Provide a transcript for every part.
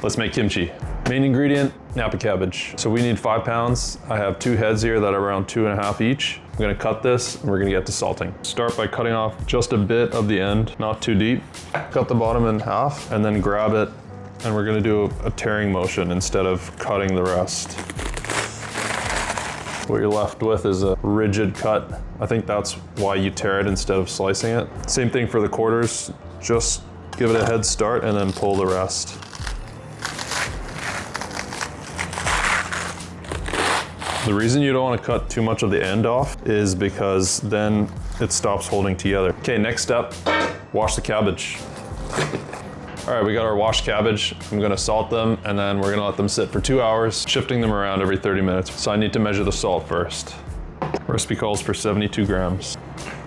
Let's make kimchi. Main ingredient, Napa cabbage. So we need 5 pounds. I have 2 heads here that are around 2.5 each. I'm gonna cut this and we're gonna get to salting. Start by cutting off just a bit of the end, not too deep. Cut the bottom in half and then grab it, and we're gonna do a tearing motion instead of cutting the rest. What you're left with is a rigid cut. I think that's why you tear it instead of slicing it. Same thing for the quarters. Just give it a head start and then pull the rest. The reason you don't want to cut too much of the end off is because then it stops holding together. Okay, next step, wash the cabbage. All right, we got our washed cabbage. I'm gonna salt them and then we're gonna let them sit for 2 hours, shifting them around every 30 minutes. So I need to measure the salt first. Recipe calls for 72 grams.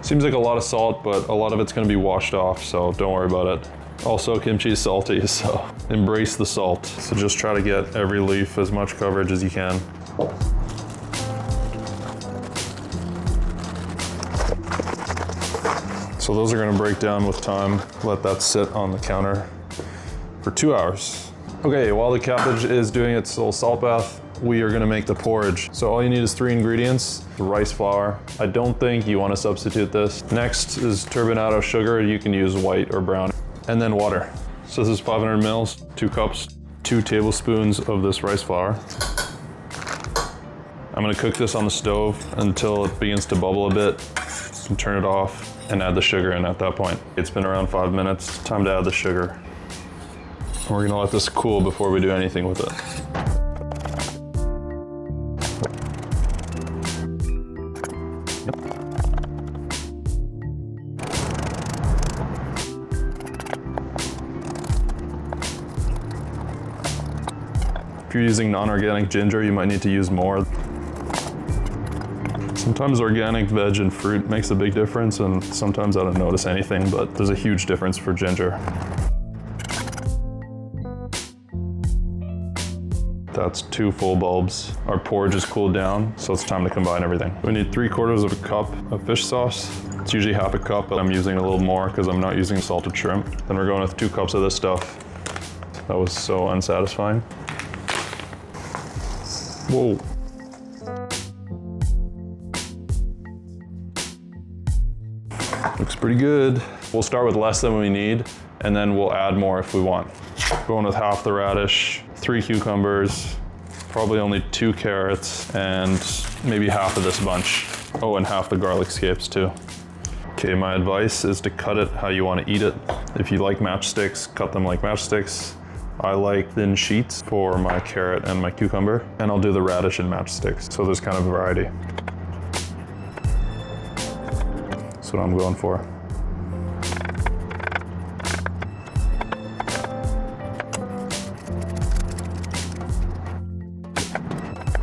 Seems like a lot of salt, but a lot of it's gonna be washed off, so don't worry about it. Also, kimchi is salty, so embrace the salt. So just try to get every leaf as much coverage as you can. So those are gonna break down with time. Let that sit on the counter for 2 hours. Okay, while the cabbage is doing its little salt bath, we are gonna make the porridge. So all you need is 3 ingredients. The rice flour. I don't think you wanna substitute this. Next is turbinado sugar. You can use white or brown. And then water. So this is 500 mils, 2 cups, 2 tablespoons of this rice flour. I'm gonna cook this on the stove until it begins to bubble a bit. You can turn it off and add the sugar in at that point. It's been around 5 minutes. Time to add the sugar. We're gonna let this cool before we do anything with it. If you're using non-organic ginger, you might need to use more. Sometimes organic veg and fruit makes a big difference, and sometimes I don't notice anything, but there's a huge difference for ginger. That's 2 full bulbs. Our porridge is cooled down, so it's time to combine everything. We need 3/4 of a cup of fish sauce. It's usually half a cup, but I'm using a little more because I'm not using salted shrimp. Then we're going with 2 cups of this stuff. That was so unsatisfying. Whoa. Looks pretty good. We'll start with less than we need, and then we'll add more if we want. Going with half the radish, 3 cucumbers, probably only 2 carrots, and maybe half of this bunch. Oh, and half the garlic scapes too. Okay, my advice is to cut it how you want to eat it. If you like matchsticks, cut them like matchsticks. I like thin sheets for my carrot and my cucumber, and I'll do the radish in matchsticks, so there's kind of variety. That's what I'm going for.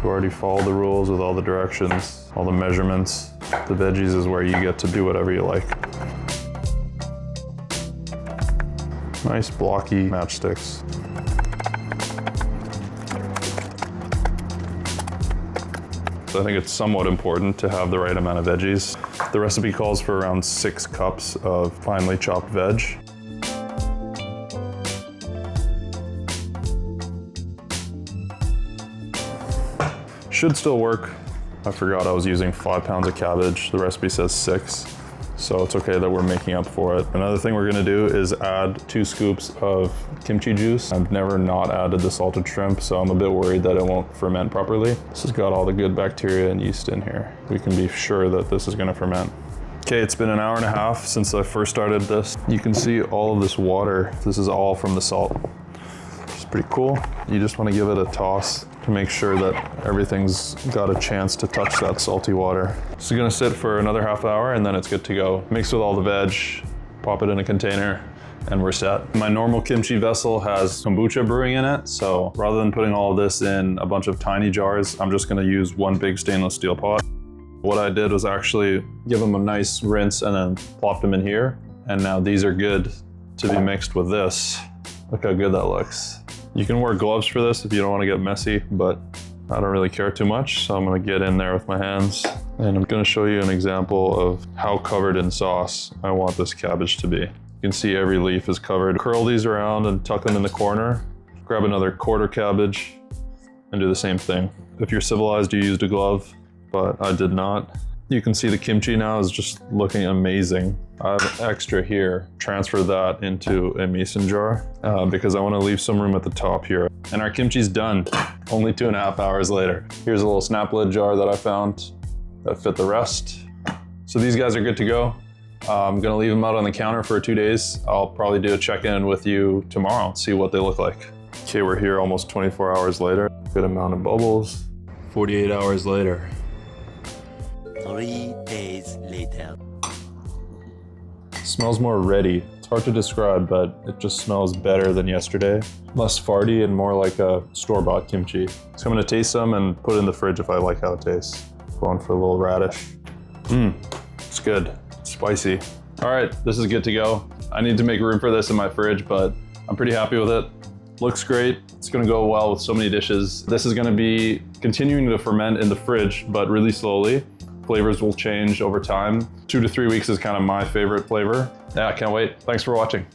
You already follow the rules with all the directions, all the measurements. The veggies is where you get to do whatever you like. Nice blocky matchsticks. So I think it's somewhat important to have the right amount of veggies. The recipe calls for around 6 cups of finely chopped veg. Should still work. I forgot I was using 5 pounds of cabbage. The recipe says 6, so it's okay that we're making up for it. Another thing we're gonna do is add 2 scoops of kimchi juice. I've never not added the salted shrimp, so I'm a bit worried that it won't ferment properly. This has got all the good bacteria and yeast in here. We can be sure that this is gonna ferment. Okay, it's been an hour and a half since I first started this. You can see all of this water. This is all from the salt. It's pretty cool. You just wanna give it a toss to make sure that everything's got a chance to touch that salty water. This is gonna sit for another half hour and then it's good to go. Mix with all the veg, pop it in a container, and we're set. My normal kimchi vessel has kombucha brewing in it, so rather than putting all of this in a bunch of tiny jars, I'm just gonna use 1 big stainless steel pot. What I did was actually give them a nice rinse and then plop them in here, and now these are good to be mixed with this. Look how good that looks. You can wear gloves for this if you don't want to get messy, but I don't really care too much, so I'm gonna get in there with my hands. And I'm gonna show you an example of how covered in sauce I want this cabbage to be. You can see every leaf is covered. Curl these around and tuck them in the corner. grab another quarter cabbage and do the same thing. If you're civilized, you used a glove, but I did not. You can see the kimchi now is just looking amazing. I have extra here. Transfer that into a mason jar because I want to leave some room at the top here. And our kimchi's done, only 2.5 hours later. Here's a little snap lid jar that I found that fit the rest. So these guys are good to go. I'm gonna leave them out on the counter for 2 days. I'll probably do a check-in with you tomorrow and see what they look like. Okay, we're here almost 24 hours later. Good amount of bubbles. 48 hours later. 3 days later. Smells more ready. It's hard to describe, but it just smells better than yesterday. Less farty and more like a store-bought kimchi. So I'm gonna taste some and put it in the fridge if I like how it tastes. Going for a little radish. It's good, spicy. All right, this is good to go. I need to make room for this in my fridge, but I'm pretty happy with it. Looks great. It's gonna go well with so many dishes. This is gonna be continuing to ferment in the fridge, but really slowly. Flavors will change over time. 2 to 3 weeks is kind of my favorite flavor. Yeah, I can't wait. Thanks for watching.